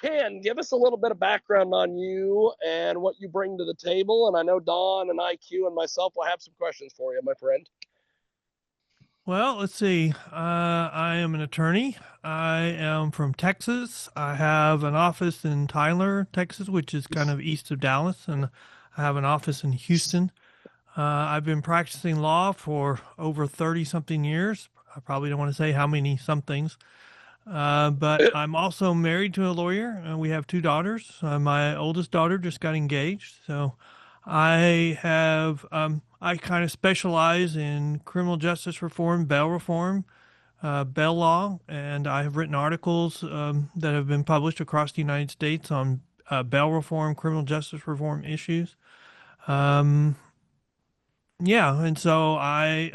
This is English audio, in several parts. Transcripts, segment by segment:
can, give us a little bit of background on you and what you bring to the table. And I know Don and IQ and myself will have some questions for you, my friend. Well, let's see. I am an attorney. I am from Texas. I have an office in Tyler, Texas, which is kind of east of Dallas, and I have an office in Houston. I've been practicing law for over 30 something years. I probably don't want to say how many somethings, but I'm also married to a lawyer, and we have two daughters. My oldest daughter just got engaged, so I kind of specialize in criminal justice reform, bail law, and I have written articles that have been published across the United States on bail reform, criminal justice reform issues. Um, yeah, and so I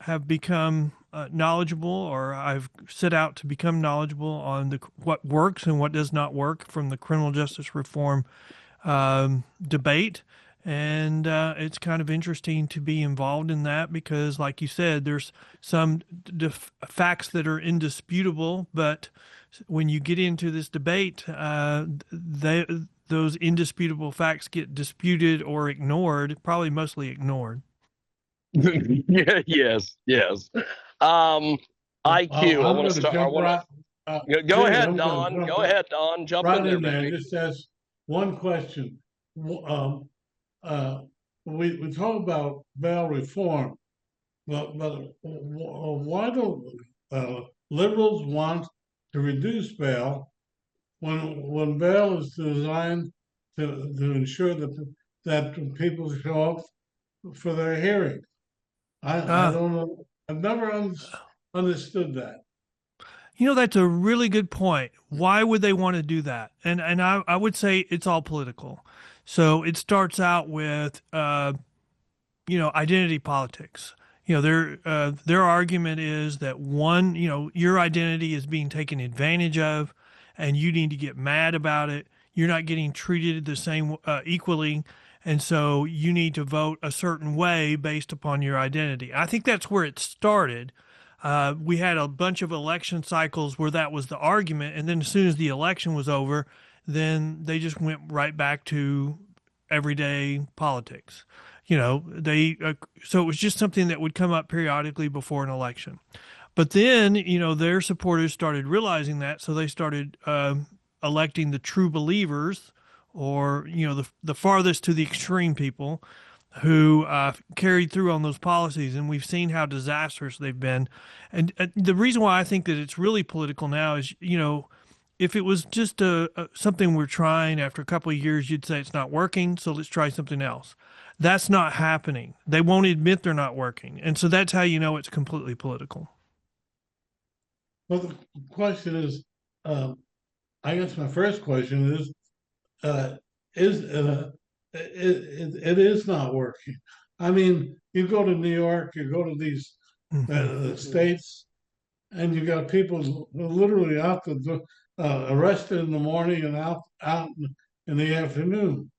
have become knowledgeable, or I've set out to become knowledgeable on what works and what does not work from the criminal justice reform debate. And it's kind of interesting to be involved in that because, like you said, there's some facts that are indisputable, but when you get into this debate, those indisputable facts get disputed or ignored, probably mostly ignored. Yeah, yes, yes. Um, IQ, I I'm want to going to start. I jump want right, to go Jimmy, ahead, I'm going to Don. jump Go ahead, Don. Jump in right there, in there and baby. just ask one question. Um, uh, we talk about bail reform, but why don't liberals want to reduce bail when bail is designed to ensure that people show up for their hearing? I Uh, don't know. I've never understood that. that's a really good point. Why would they want to do that? And I would say it's all political. So it starts out with identity politics. Their argument is that one, your identity is being taken advantage of, and you need to get mad about it. You're not getting treated the same equally, and so you need to vote a certain way based upon your identity. I think that's where it started. We had a bunch of election cycles where that was the argument, and then as soon as the election was over, then they just went right back to everyday politics. So it was just something that would come up periodically before an election. But then, their supporters started realizing that, so they started electing the true believers, or the farthest to the extreme people who carried through on those policies, and we've seen how disastrous they've been. And the reason why I think that it's really political now is, if it was just something we're trying after a couple of years, you'd say it's not working, so let's try something else. That's not happening. They won't admit they're not working, and so that's how you know it's completely political. Well, the question is, um, I guess my first question uh, is it is not working. I mean, you go to New York, you go to these Hmm. states, and you got people literally arrested in the morning and out in the afternoon.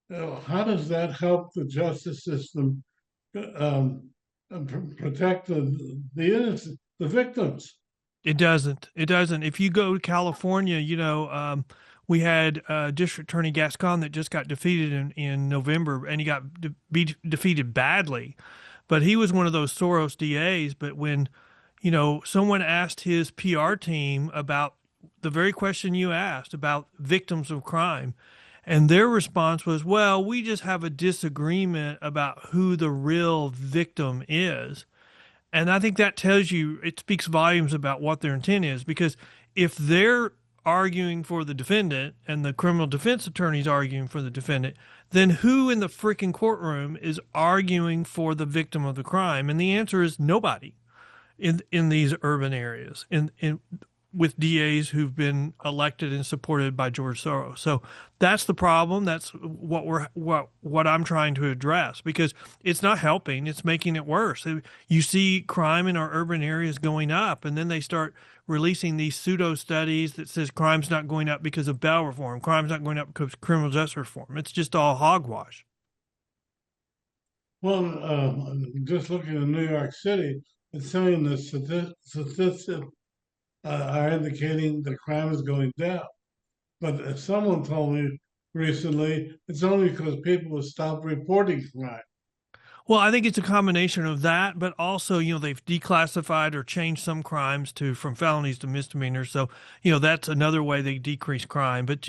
How does that help the justice system um, protect the innocent, the victims? It doesn't. It doesn't. If you go to California, we had District Attorney Gascon that just got defeated in November, and he got defeated badly. But he was one of those Soros DAs. But when, someone asked his PR team about the very question you asked about victims of crime, and their response was, well, we just have a disagreement about who the real victim is. And I think that tells you, it speaks volumes about what their intent is, because if they're arguing for the defendant and the criminal defense attorney's arguing for the defendant, then who in the freaking courtroom is arguing for the victim of the crime? And the answer is nobody in these urban areas, in with DAs who've been elected and supported by George Soros. So that's the problem. That's what I'm trying to address, because it's not helping. It's making it worse. You see crime in our urban areas going up, and then they start releasing these pseudo studies that says crime's not going up because of bail reform. Crime's not going up because of criminal justice reform. It's just all hogwash. Well, just looking at New York City, it's saying the statistic are indicating the crime is going down. But someone told me recently it's only because people have stopped reporting crime. Well, I think it's a combination of that, but also, they've declassified or changed some crimes from felonies to misdemeanors. So, that's another way they decrease crime. But,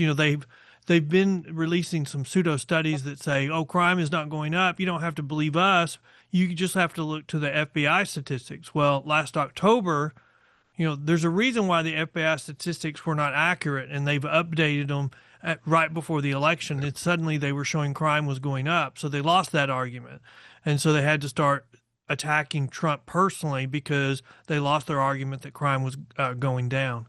they've been releasing some pseudo studies that say, oh, crime is not going up. You don't have to believe us. You just have to look to the FBI statistics. Well, last October, there's a reason why the FBI statistics were not accurate, and they've updated them right before the election. And suddenly they were showing crime was going up. So they lost that argument. And so they had to start attacking Trump personally because they lost their argument that crime was going down.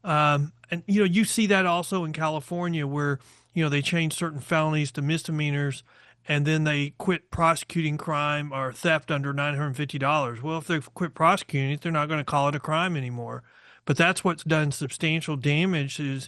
And you see that also in California where they changed certain felonies to misdemeanors, and then they quit prosecuting crime or theft under $950. Well, if they quit prosecuting it, they're not going to call it a crime anymore. But that's what's done substantial damage to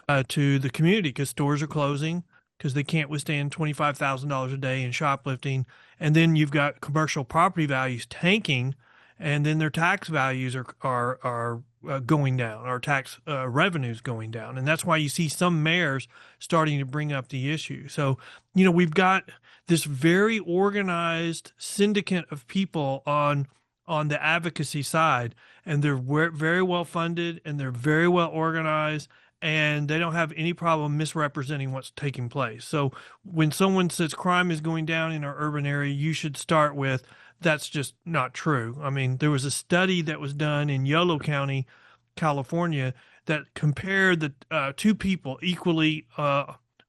the community because stores are closing because they can't withstand $25,000 a day in shoplifting. And then you've got commercial property values tanking, and then their tax values are going down, our tax revenues going down. And that's why you see some mayors starting to bring up the issue. So, we've got this very organized syndicate of people on the advocacy side, and they're very well funded and they're very well organized, and they don't have any problem misrepresenting what's taking place. So when someone says crime is going down in our urban area, you should start with, that's just not true. I mean, there was a study that was done in Yolo County, California, that compared the two people equally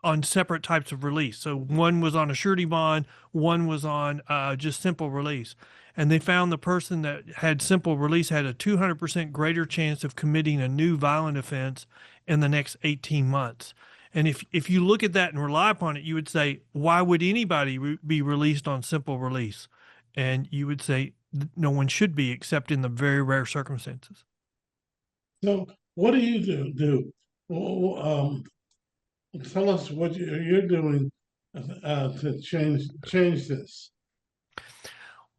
on separate types of release. So one was on a surety bond, one was on just simple release. And they found the person that had simple release had a 200% greater chance of committing a new violent offense in the next 18 months. And if you look at that and rely upon it, you would say, why would anybody be released on simple release? And you would say no one should be, except in the very rare circumstances. So what do you do? Tell us what you're doing to change this.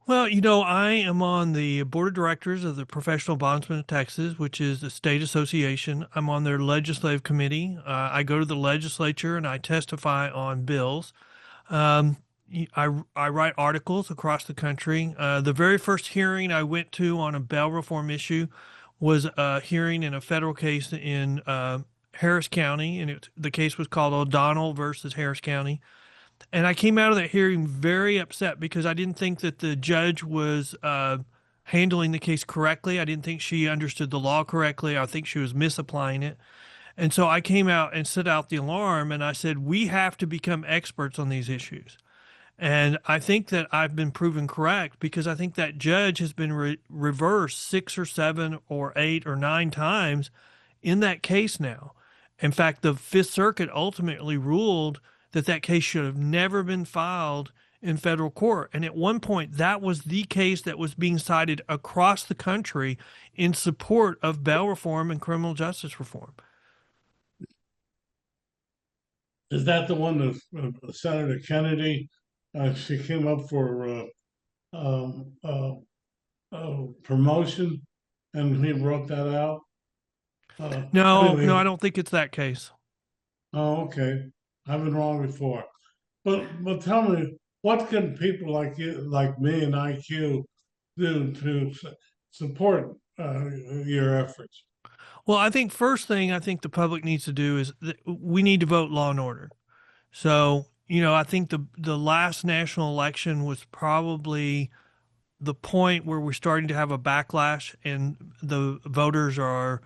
Well, I am on the board of directors of the Professional Bondsmen of Texas, which is a state association. I'm on their legislative committee. I go to the legislature and I testify on bills. I write articles across the country. The very first hearing I went to on a bail reform issue was a hearing in a federal case in Harris County, and the case was called O'Donnell versus Harris County. And I came out of that hearing very upset because I didn't think that the judge was handling the case correctly. I didn't think she understood the law correctly. I think she was misapplying it. And so I came out and set out the alarm, and I said, we have to become experts on these issues. And I think that I've been proven correct because I think that judge has been reversed 6 or 7 or 8 or 9 times in that case now. In fact, the Fifth Circuit ultimately ruled that case should have never been filed in federal court. And at one point, that was the case that was being cited across the country in support of bail reform and criminal justice reform. Is that the one that Senator Kennedy, she came up for promotion and he wrote that out? No, anyway. no, I don't think it's that case. Oh, okay. I've been wrong before. But tell me, what can people like you, like me and IQ do to support your efforts? Well, I think first thing I think the public needs to do is we need to vote law and order. So, I think the last national election was probably the point where we're starting to have a backlash and the voters are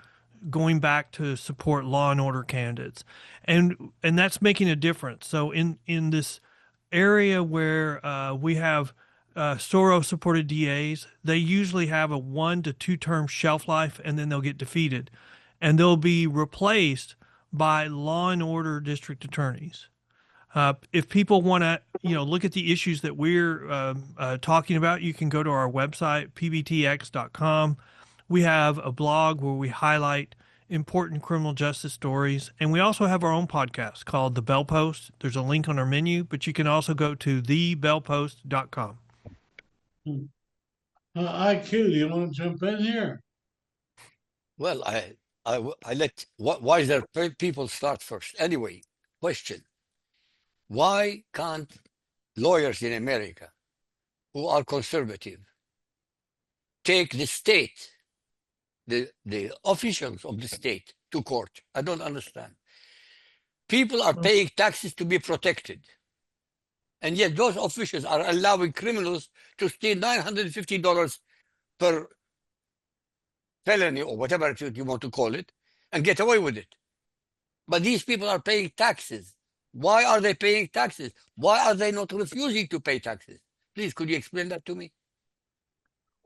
going back to support law and order candidates. And that's making a difference. So in this area where we have Soros-supported DAs, they usually have a 1 to 2 term shelf life, and then they'll get defeated. And they'll be replaced by law and order district attorneys. If people want to, look at the issues that we're talking about, you can go to our website, pbtx.com. We have a blog where we highlight important criminal justice stories. And we also have our own podcast called The Bell Post. There's a link on our menu, but you can also go to thebellpost.com. IQ, do you want to jump in here? Well, I let, why is there people start first? Anyway, question. Why can't lawyers in America who are conservative take the state, the officials of the state to court? I don't understand. People are paying taxes to be protected. And yet those officials are allowing criminals to steal $950 per felony or whatever you want to call it and get away with it. But these people are paying taxes. Why are they paying taxes? Why are they not refusing to pay taxes? Please, could you explain that to me?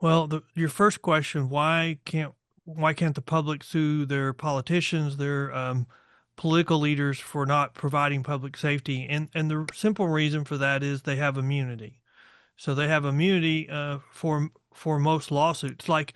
Well, your first question, why can't the public sue their politicians, their political leaders for not providing public safety? And the simple reason for that is they have immunity. So they have immunity for most lawsuits. Like,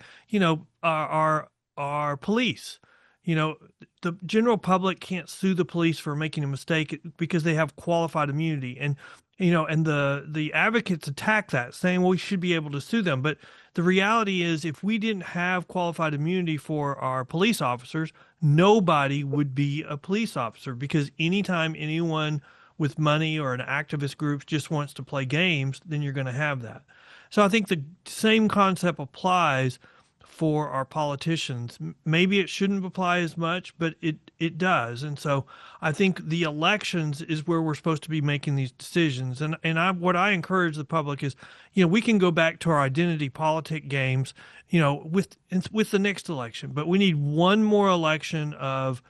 our police. The general public can't sue the police for making a mistake because they have qualified immunity. And the advocates attack that, saying, well, we should be able to sue them. But the reality is, if we didn't have qualified immunity for our police officers, nobody would be a police officer, because anytime anyone with money or an activist group just wants to play games, then you're going to have that. So I think the same concept applies for our politicians. Maybe it shouldn't apply as much, but it does. And so I think the elections is where we're supposed to be making these decisions. And what I encourage the public is, we can go back to our identity politic games, with the next election, but we need one more election of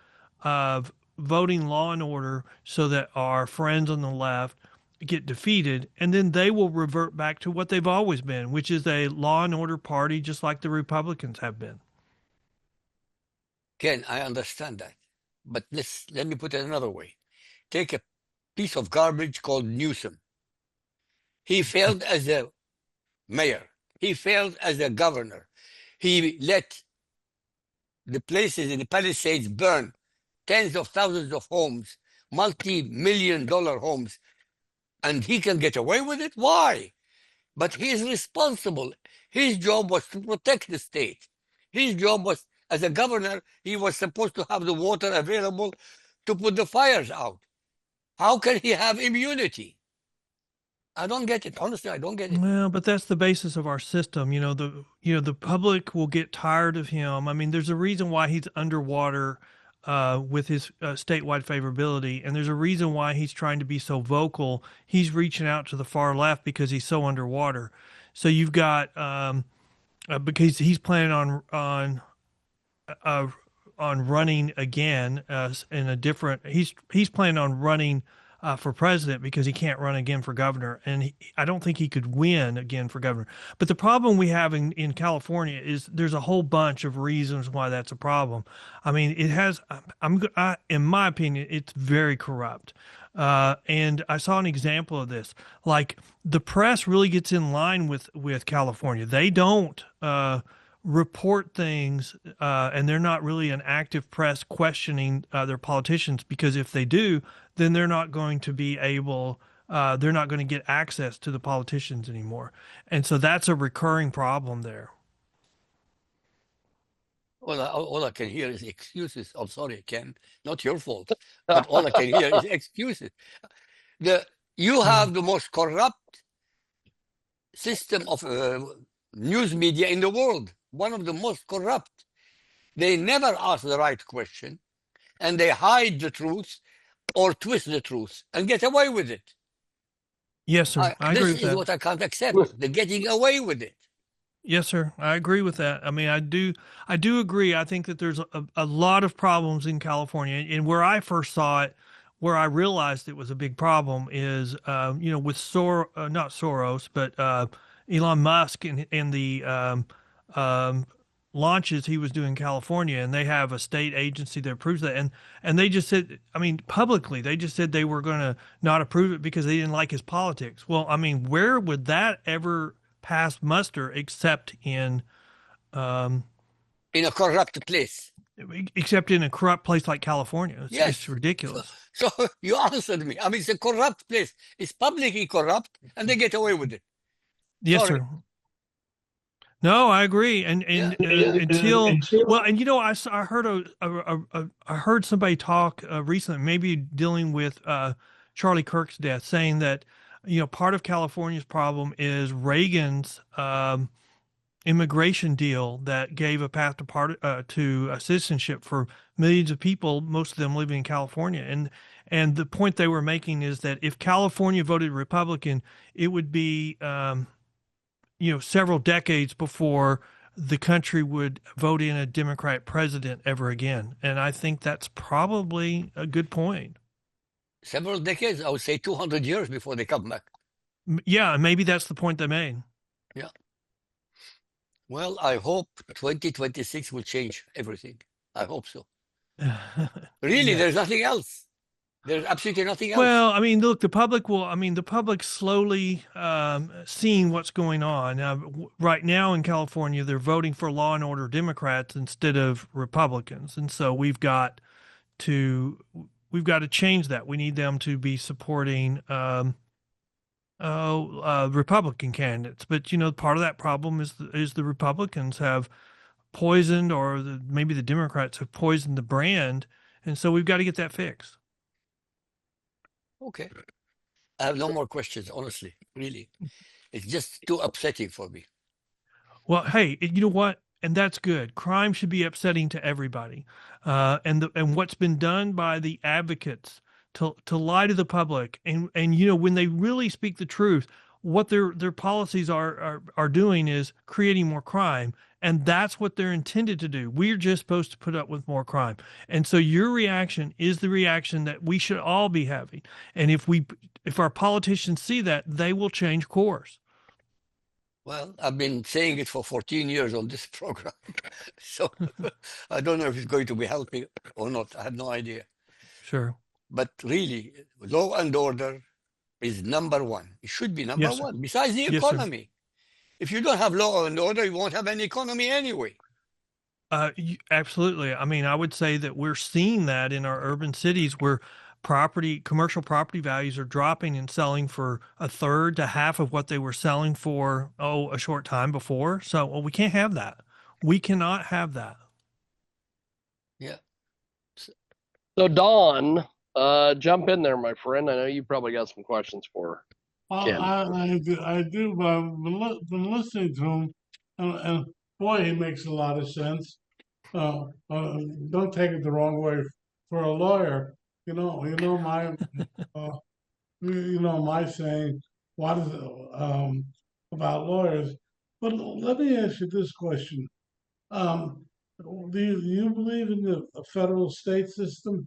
voting law and order so that our friends on the left get defeated, and then they will revert back to what they've always been, which is a law and order party, just like the Republicans have been. Ken, I understand that. But let me put it another way. Take a piece of garbage called Newsom. He failed as a mayor. He failed as a governor. He let the places in the Palisades burn, tens of thousands of homes, multi-million-dollar homes, and he can get away with it? Why? But he is responsible. His job was to protect the state. His job was, as a governor, he was supposed to have the water available to put the fires out. How can he have immunity? I don't get it. Honestly, I don't get it. Well, but that's the basis of our system. The public will get tired of him. I mean, there's a reason why he's underwater with his statewide favorability, and there's a reason why he's trying to be so vocal. He's reaching out to the far left because he's so underwater. So you've got because he's planning on running again in a different. He's planning on running for president because he can't run again for governor, and I don't think he could win again for governor. But the problem we have in California is there's a whole bunch of reasons why that's a problem. I mean, it has. In my opinion, it's very corrupt. And I saw an example of this. Like, the press really gets in line with California. They don't report things, and they're not really an active press questioning their politicians, because if they do, then they're not going to be able, they're not going to get access to the politicians anymore. And so that's a recurring problem there. Well, all I can hear is excuses. I'm sorry, Ken, not your fault, but all I can hear is excuses. You have the most corrupt system of news media in the world, one of the most corrupt. They never ask the right question, and they hide the truth or twist the truth and get away with it. Yes, sir. I agree with that. This is what I can't accept. They're getting away with it. Yes, sir. I agree with that. I mean, I do agree. I think that there's a lot of problems in California, and where I first saw it, where I realized it was a big problem is, with not Soros, but Elon Musk and the launches he was doing in California, and they have a state agency that approves that, and they just said, I mean, publicly, they just said they were going to not approve it because they didn't like his politics. Well, I mean, where would that ever pass muster except in a corrupt place? Except in a corrupt place like California. It's ridiculous. So you answered me. I mean, it's a corrupt place. It's publicly corrupt, and they get away with it. Yes, sir. No, I agree. And until well, and I heard I heard somebody talk recently, maybe dealing with Charlie Kirk's death, saying that part of California's problem is Reagan's immigration deal that gave a path to citizenship for millions of people, most of them living in California. And the point they were making is that if California voted Republican, it would be several decades before the country would vote in a Democrat president ever again. And I think that's probably a good point. Several decades, I would say 200 years before they come back. Yeah, maybe that's the point they made. Yeah. Well, I hope 2026 will change everything. I hope so. Really, Yeah. there's nothing else. There's absolutely nothing else. Well, I mean, look, the public slowly seeing what's going on. Right now in California, they're voting for law and order Democrats instead of Republicans. And so we've got to change that. We need them to be supporting Republican candidates. But part of that problem is the Republicans have poisoned, or maybe the Democrats have poisoned the brand, and so we've got to get that fixed. Okay. I have no more questions, honestly. Really. It's just too upsetting for me. Well, hey, you know what? And that's good. Crime should be upsetting to everybody. And what's been done by the advocates to lie to the public, and when they really speak the truth, what their policies are doing is creating more crime, and that's what they're intended to do. We're just supposed to put up with more crime. And so your reaction is the reaction that we should all be having. And if our politicians see that, they will change course. Well, I've been saying it for 14 years on this program. So I don't know if it's going to be helping or not. I have no idea. Sure. But really, law and order is number one. It should be number Yes, sir. one, besides the Yes, sir. economy. If you don't have law and order, you won't have any economy anyway. Absolutely. I mean, I would say that we're seeing that in our urban cities where commercial property values are dropping and selling for a third to half of what they were selling for, a short time before. So, we can't have that. We cannot have that. Yeah. So Don, jump in there, my friend. I know you probably got some questions for Ken. I do, but I've been listening to him, and boy, he makes a lot of sense. Don't take it the wrong way. For a lawyer, my my saying, what is about lawyers? But let me ask you this question: do you believe in the federal state system,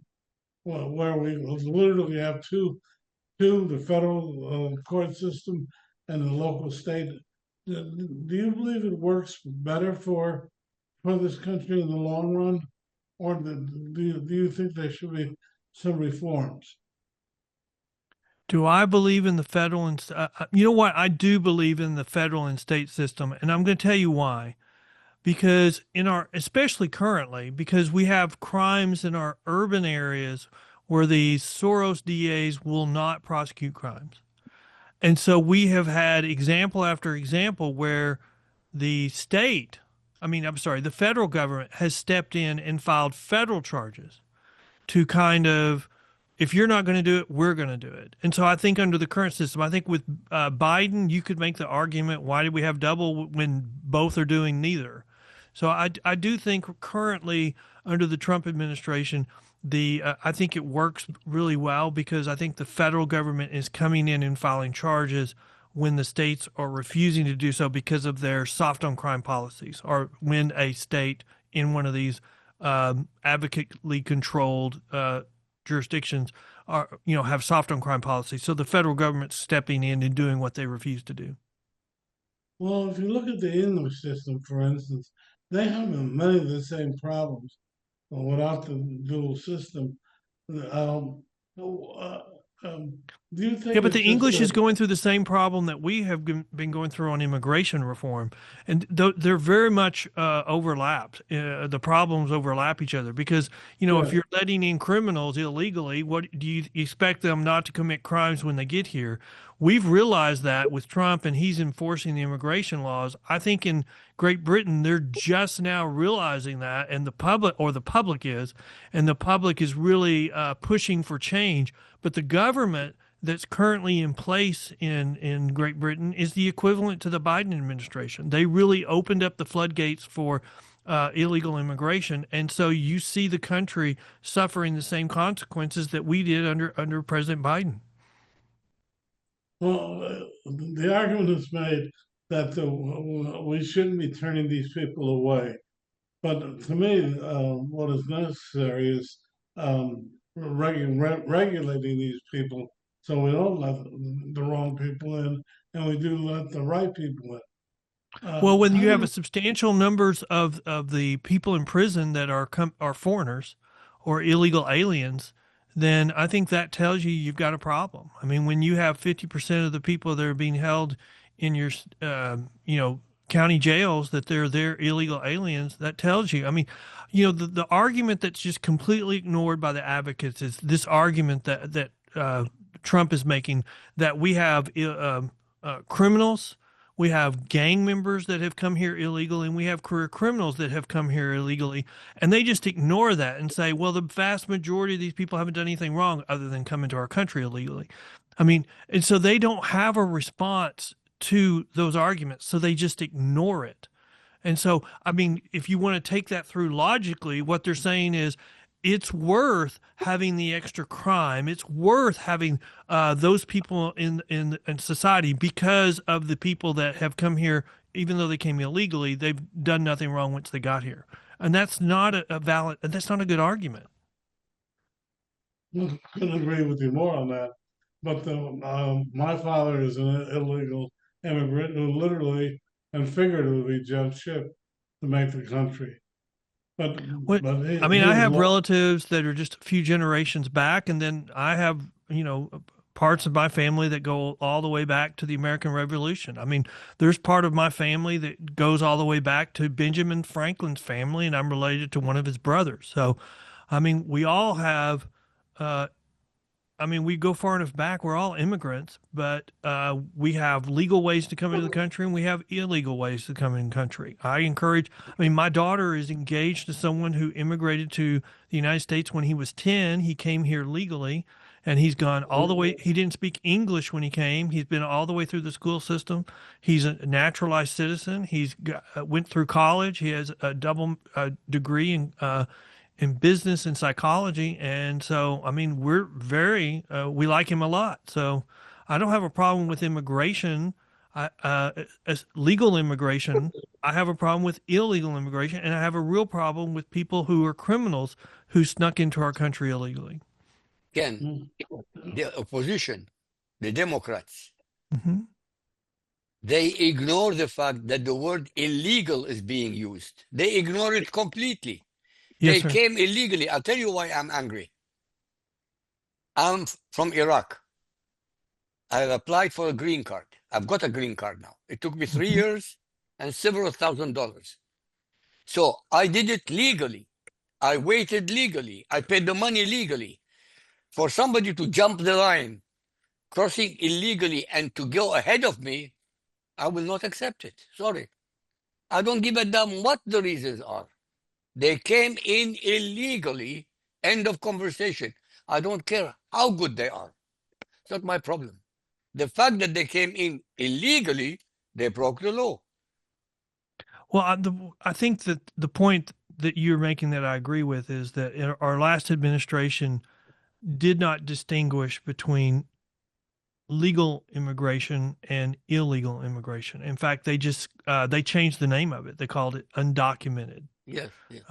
where we literally have the federal court system and the local state? Do you believe it works better for this country in the long run, or do you think there should be some reforms? Do I believe in the federal and you know what? I do believe in the federal and state system, and I'm going to tell you why. Because especially currently, because we have crimes in our urban areas where these Soros DAs will not prosecute crimes. And so we have had example after example where the federal government has stepped in and filed federal charges to kind of, if you're not going to do it, we're going to do it. And so I think under the current system, I think with Biden, you could make the argument, why did we have double when both are doing neither? So I do think currently under the Trump administration, I think it works really well because I think the federal government is coming in and filing charges when the states are refusing to do so because of their soft on crime policies, or when a state in one of these advocately controlled jurisdictions have soft on crime policies. So the federal government's stepping in and doing what they refuse to do. Well, if you look at the English system, for instance, they have many of the same problems without the dual system. Do you think? Yeah, but the English is going through the same problem that we have been going through on immigration reform, and they're very much overlapped. The problems overlap each other because if you're letting in criminals illegally, what do you expect them not to commit crimes when they get here? we've realized that with Trump and he's enforcing the immigration laws. I think in Great Britain, they're just now realizing that, and the public is, and the public is really pushing for change. But the government that's currently in place in Great Britain is the equivalent to the Biden administration. They really opened up the floodgates for illegal immigration, and so you see the country suffering the same consequences that we did under President Biden. Well, the argument is made that we shouldn't be turning these people away. But to me, what is necessary is regulating these people so we don't let the wrong people in and we do let the right people in. Well, when How you do have a you, substantial numbers of the people in prison that are foreigners or illegal aliens, then I think that tells you you've got a problem. I mean, when you have 50% of the people that are being held in your county jails that they're illegal aliens, that tells you. I mean, the argument that's just completely ignored by the advocates is this argument that Trump is making, that we have criminals, we have gang members that have come here illegally, and we have career criminals that have come here illegally. And they just ignore that and say, well, the vast majority of these people haven't done anything wrong other than come into our country illegally. I mean, and so they don't have a response to those arguments, so they just ignore it. And so, I mean, if you want to take that through logically, what they're saying is it's worth having the extra crime. It's worth having those people in society because of the people that have come here, even though they came illegally, they've done nothing wrong once they got here. And that's not that's not a good argument. couldn't agree with you more on that. But my father is an illegal immigrant who literally and figuratively jumped ship to make the country. But What but I mean, I his have law. relatives that are just a few generations back, and then I have, parts of my family that go all the way back to the American Revolution. I mean, there's part of my family that goes all the way back to Benjamin Franklin's family, and I'm related to one of his brothers. So, I mean, we all have uh, I mean, we go far enough back. We're all immigrants, but we have legal ways to come into the country and we have illegal ways to come in the country. I mean, my daughter is engaged to someone who immigrated to the United States when he was 10. He came here legally and he's gone all the way. He didn't speak English when he came. He's been all the way through the school system. He's a naturalized citizen. Went through college. He has a double degree in business and psychology. And so, I mean, we like him a lot. So I don't have a problem with immigration, as legal immigration. I have a problem with illegal immigration. And I have a real problem with people who are criminals who snuck into our country illegally. Ken, the opposition, the Democrats, Mm-hmm. they ignore the fact that the word illegal is being used. They ignore it completely. Yes, They sir. came illegally. I'll tell you why I'm angry. I'm from Iraq. I have applied for a green card. I've got a green card now. It took me 3 Mhm. years and several $1,000s. So I did it legally. I waited legally. I paid the money legally. For somebody to jump the line, crossing illegally, and to go ahead of me, I will not accept it. Sorry. I don't give a damn what the reasons are. They came in illegally. End of conversation. I don't care how good they are. It's not my problem. The fact that they came in illegally, they broke the law. Well, I think that the point that you're making that I agree with is that our last administration did not distinguish between legal immigration and illegal immigration. In fact, they changed the name of it. They called it undocumented. Yes, yes.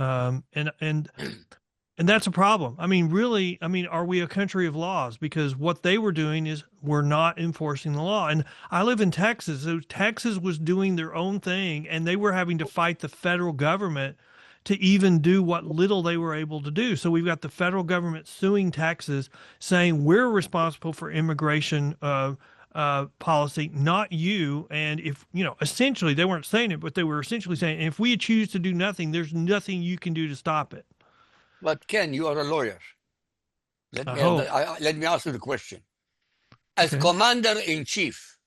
And that's a problem. I mean, really, I mean, are we a country of laws? Because what they were doing is we're not enforcing the law. And I live in Texas. So Texas was doing their own thing, and they were having to fight the federal government to even do what little they were able to do. So we've got the federal government suing Texas, saying we're responsible for immigration policy, not you. And if, essentially they weren't saying it, but they were essentially saying, if we choose to do nothing, there's nothing you can do to stop it. But Ken, you are a lawyer. I hope. Let me ask you the question. as Okay. commander-in-chief.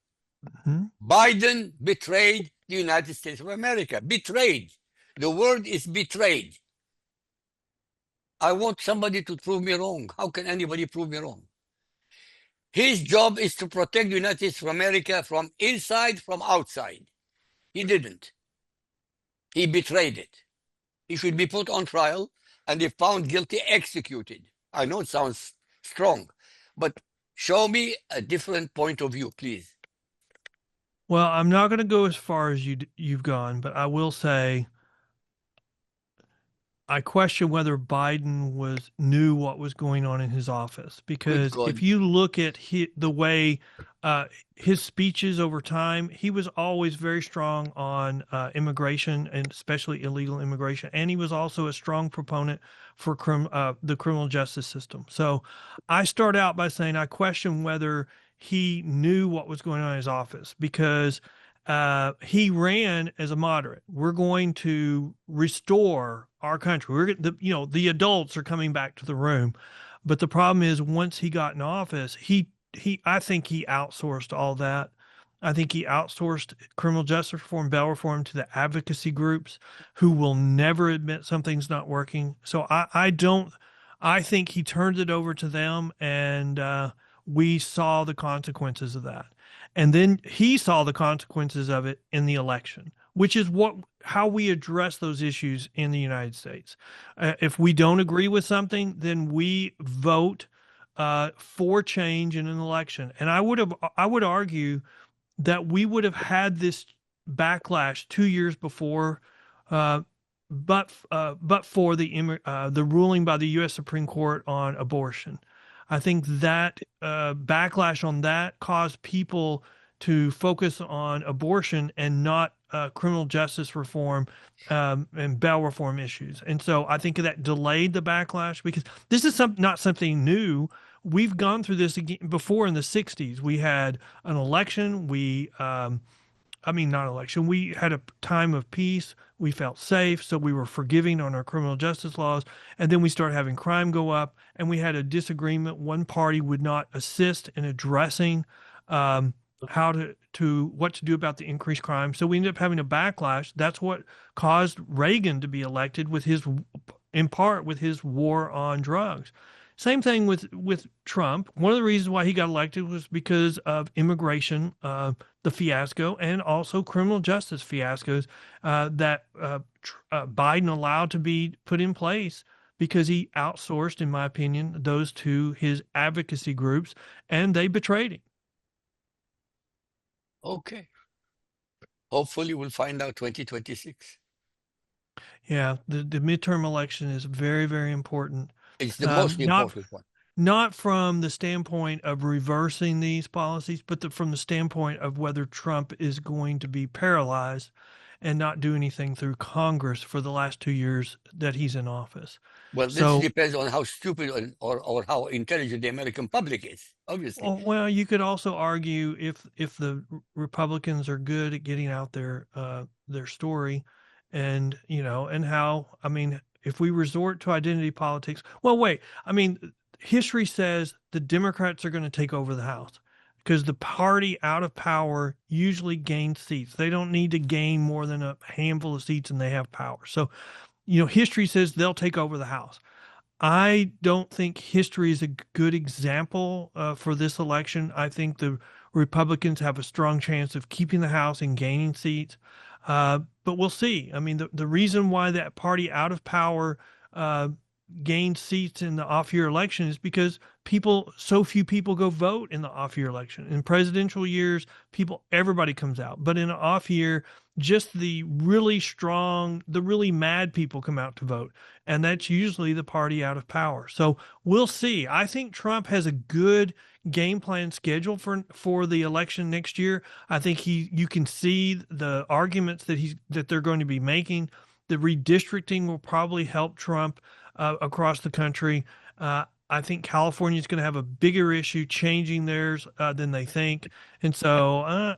Mhm. Biden betrayed the United States of America. Betrayed. The word is betrayed. I want somebody to prove me wrong. How can anybody prove me wrong? His job is to protect the United States of America from inside, from outside. He didn't. He betrayed it. He should be put on trial and if found guilty, executed. I know it sounds strong, but show me a different point of view, please. Well, I'm not going to go as far as you've gone, but I will say I question whether Biden knew what was going on in his office, Good because if God. you look at the way uh, his speeches over time, he was always very strong on immigration, and especially illegal immigration, and he was also a strong proponent for the criminal justice system. So I start out by saying I question whether he knew what was going on in his office, because he ran as a moderate. We're going to restore our country. The adults are coming back to the room, but the problem is once he got in office, I think he outsourced all that. I think he outsourced criminal justice reform, bail reform to the advocacy groups who will never admit something's not working. So I don't. I think he turned it over to them, and we saw the consequences of that. And then he saw the consequences of it in the election, which is how we address those issues in the United States. If we don't agree with something, then we vote for change in an election. And I would argue that we would have had this backlash 2 years before, uh, but for the ruling by the U.S. Supreme Court on abortion. I think that backlash on that caused people to focus on abortion and not criminal justice reform and bail reform issues. And so I think that delayed the backlash, because this is not something new. We've gone through this again before. In the 60s. We had an election. Not election. We had a time of peace. We felt safe, so we were forgiving on our criminal justice laws. And then we started having crime go up, and we had a disagreement. One party would not assist in addressing how what to do about the increased crime. So we ended up having a backlash. That's what caused Reagan to be elected, in part with his war on drugs. Same thing with Trump. One of the reasons why he got elected was because of immigration, the fiasco, and also criminal justice fiascos that Biden allowed to be put in place, because he outsourced, in my opinion, those to his advocacy groups, and they betrayed him. Okay. Hopefully we'll find out 2026. Yeah, the midterm election is very, very important. It's the most important one. Not from the standpoint of reversing these policies, but from the standpoint of whether Trump is going to be paralyzed and not do anything through Congress for the last 2 years that he's in office. Well, this depends on how stupid or how intelligent the American public is, obviously. Well, you could also argue if the Republicans are good at getting out their story, and if we resort to identity politics. Well, wait. History says the Democrats are going to take over the House, because the party out of power usually gains seats. They don't need to gain more than a handful of seats, and they have power. So, history says they'll take over the House. I don't think history is a good example for this election. I think the Republicans have a strong chance of keeping the House and gaining seats. But we'll see. The reason why that party out of power gained seats in the off-year election is because so few people go vote in the off-year election. In presidential years, everybody comes out. But in an off-year, just the really strong, the really mad people come out to vote. And that's usually the party out of power. So we'll see. I think Trump has a good game plan scheduled for the election next year. I think you can see the arguments that they're going to be making. The redistricting will probably help Trump across the country. I think California is going to have a bigger issue changing theirs than they think. And so,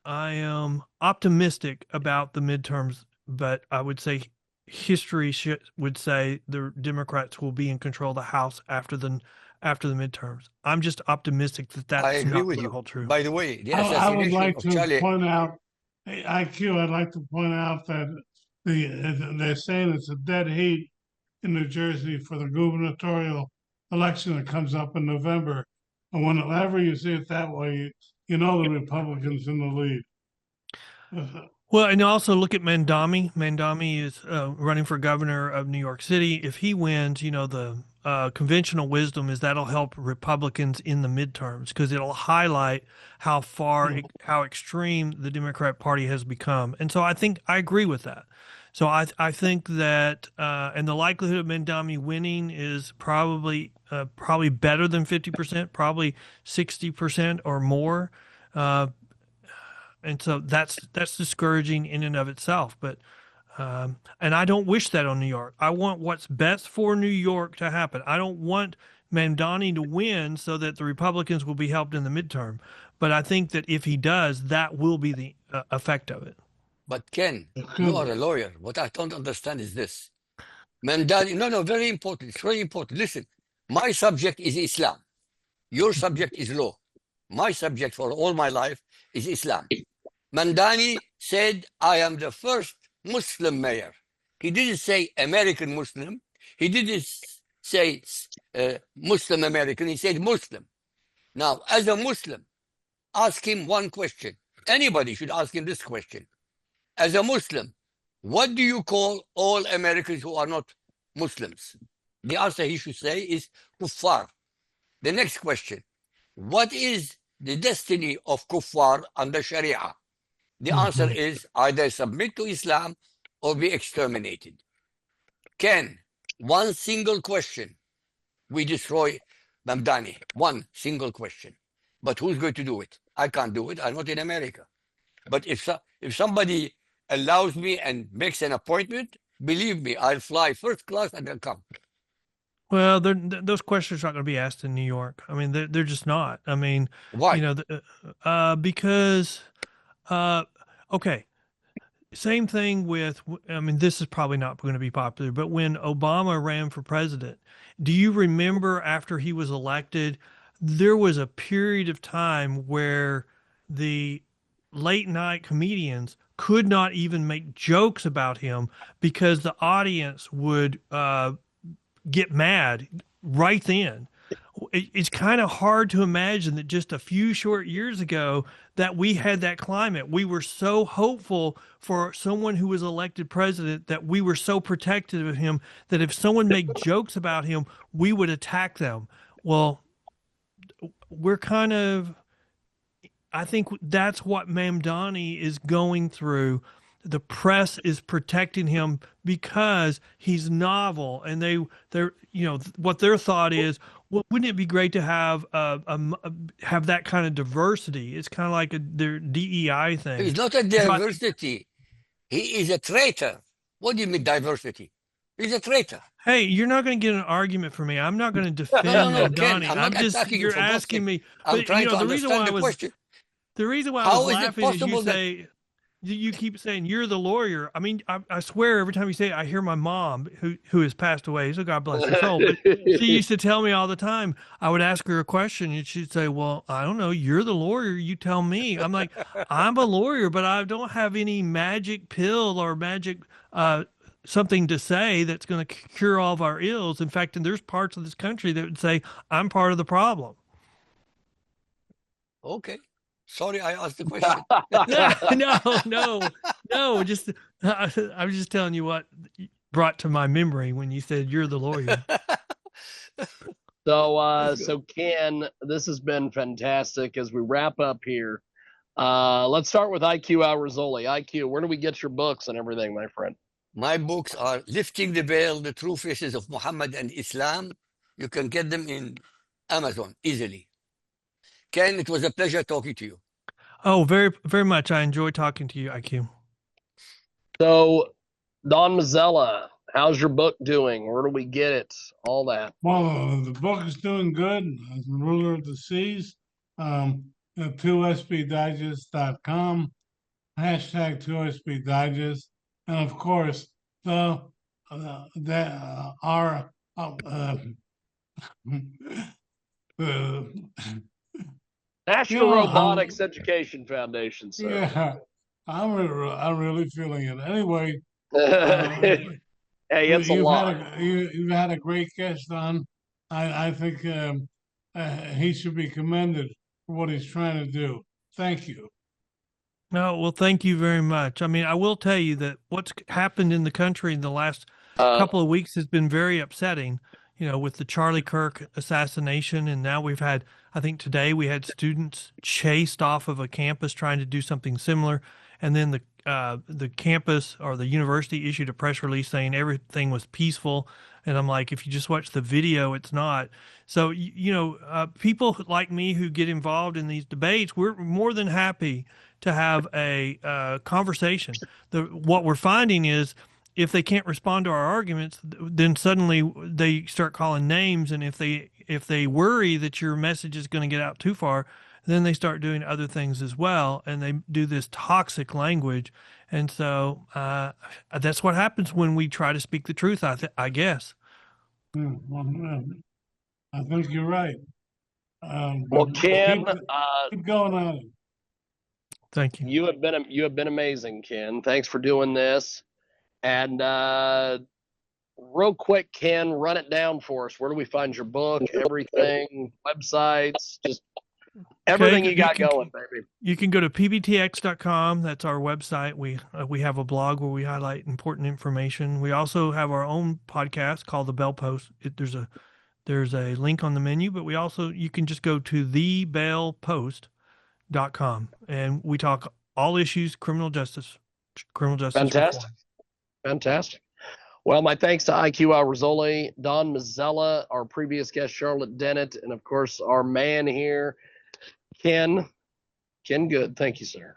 I am optimistic about the midterms, but I would say history would say the Democrats will be in control of the House after after the midterms. I'm just optimistic that I that's agree not with going to you. hold true. By the way, the I would assassination like of to Charlie. point out, hey, IQ, I'd like to point out that they're saying it's a dead heat in New Jersey for the gubernatorial election that comes up in November. And whenever you see it that way, you know the Republicans in the lead. Well, and also look at Mandami. Mandami is running for governor of New York City. If he wins, the conventional wisdom is that'll help Republicans in the midterms because it'll highlight how far, how extreme the Democrat Party has become. And so I think I agree with that. So I think that, and the likelihood of Mandami winning is probably better than 50%, probably 60% or more. And so that's discouraging in and of itself. But and I don't wish that on New York. I want what's best for New York to happen. I don't want Mamdani to win so that the Republicans will be helped in the midterm. But I think that if he does, that will be the effect of it. But Ken, you are a lawyer. What I don't understand is this. Mandani, no, very important. It's very important. Listen, my subject is Islam. Your subject is law. My subject for all my life is Islam. Mandani said, I am the first Muslim mayor. He didn't say American Muslim. He didn't say Muslim American. He said Muslim. Now, as a Muslim, ask him one question. Anybody should ask him this question. As a Muslim, what do you call all Americans who are not Muslims? The answer he should say is kuffar. The next question, what is the destiny of kuffar under Sharia? The answer is either submit to Islam or be exterminated. Ken, one single question, we destroy Mamdani. One single question. But who's going to do it? I can't do it. I'm not in America. But if somebody allows me and makes an appointment, believe me, I'll fly first class and I'll come. Well, those questions aren't going to be asked in New York. I mean, they're just not. I mean, why? Because, okay, same thing with. I mean, this is probably not going to be popular, but when Obama ran for president, do you remember after he was elected, there was a period of time where the late night comedians could not even make jokes about him because the audience would get mad right then. It's kind of hard to imagine that just a few short years ago that we had that climate. We were so hopeful for someone who was elected president that we were so protective of him that if someone made jokes about him, we would attack them. Well, I think that's what Mamdani is going through. The press is protecting him because he's novel, and they're what their thought is. Well, wouldn't it be great to have have that kind of diversity? It's kind of like their DEI thing. It's not a diversity. He is a traitor. What do you mean diversity? He's a traitor. Hey, you're not going to get an argument from me. I'm not going to defend Mamdani. Ken, I'm not attacking you're you asking me. I'm trying to understand the question. The reason why I was laughing is you that say. You keep saying you're the lawyer. I mean, I swear every time you say it, I hear my mom, who has passed away, so God bless her soul. But she used to tell me all the time. I would ask her a question, and she'd say, "Well, I don't know. You're the lawyer. You tell me." I'm like, "I'm a lawyer, but I don't have any magic pill or magic something to say that's going to cure all of our ills. In fact, and there's parts of this country that would say I'm part of the problem." Okay. Sorry, I asked the question. No. Just I was just telling you what brought to my memory when you said you're the lawyer. So Ken, this has been fantastic. As we wrap up here, let's start with IQ Al-Rassooli. IQ, where do we get your books and everything, my friend? My books are Lifting the Veil: The True Faces of Muhammad and Islam. You can get them in Amazon easily. Ken, it was a pleasure talking to you. Oh, very, very much. I enjoy talking to you, IQ. So, Don Mazzella, how's your book doing? Where do we get it? All that. Well, the book is doing good. As the ruler of the seas, 2sbdigest.com, hashtag 2sbdigest, and of course, the National know, Robotics Education Foundation, sir. yeah, I'm really feeling it. Anyway, Hey, it's a lot. You've had a great guest on. I think he should be commended for what he's trying to do. Thank you. No, well, thank you very much. I mean, I will tell you that what's happened in the country in the last couple of weeks has been very upsetting, with the Charlie Kirk assassination. And now we've had, I think today we had students chased off of a campus trying to do something similar. And then the campus or the university issued a press release saying everything was peaceful. And I'm like, if you just watch the video, it's not. So, people like me who get involved in these debates, we're more than happy to have a conversation. What we're finding is if they can't respond to our arguments, then suddenly they start calling names, and if they worry that your message is going to get out too far, then they start doing other things as well, and they do this toxic language. And so that's what happens when we try to speak the truth, I guess. Well, I think you're right. Well, Ken, keep going on it. Thank you. You have been amazing, Ken. Thanks for doing this. And real quick, Ken, run it down for us. Where do we find your book? Everything, websites, just everything you got going, baby. You can go to pbtx.com. That's our website. We have a blog where we highlight important information. We also have our own podcast called The Bell Post. There's a link on the menu, but you can just go to thebellpost.com, and we talk all issues criminal justice Fantastic reform. Fantastic. Well, my thanks to IQ Al Rizzoli, Don Mazzella, our previous guest Charlotte Dennett, and of course our man here, Ken Good. Thank you, sir.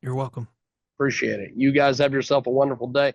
You're welcome. Appreciate it. You guys have yourself a wonderful day.